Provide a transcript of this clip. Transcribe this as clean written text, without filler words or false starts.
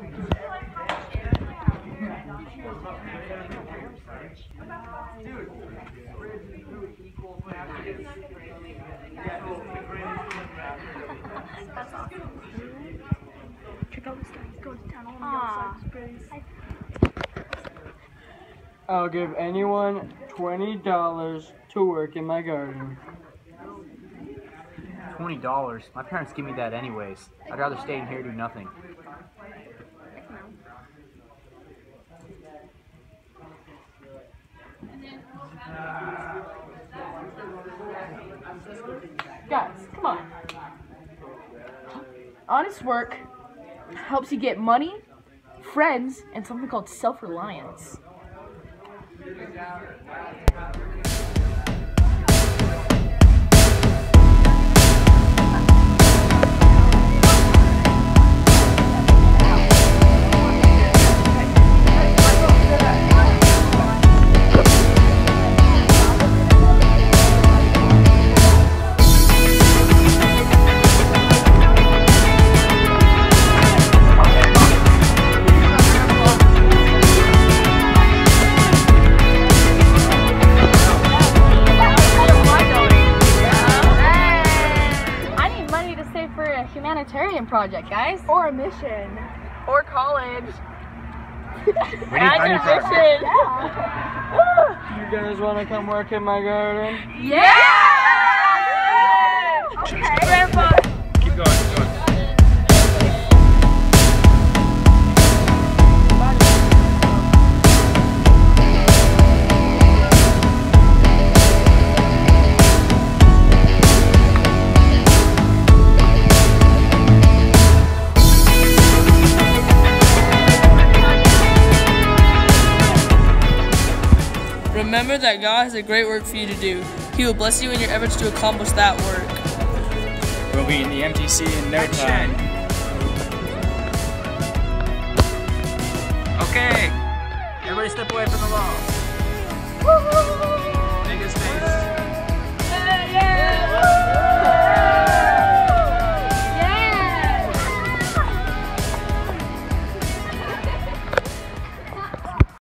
That's awesome. Check out this guy. He's going to town on the outside sprays. I'll give anyone $20 to work in my garden. $20? My parents give me that anyways. I'd rather stay in here and do nothing. Guys, come on. Honest work helps you get money, friends, and something called self-reliance. Humanitarian project, guys. Or a mission. Or college. We need money for it. You guys want to come work in my garden? Yeah! Okay. Grandpa. Keep going, keep going. Remember that God has a great work for you to do. He will bless you in your efforts to accomplish that work. We'll be in the MTC in no time. Okay, everybody step away from the wall. Woo-hoo!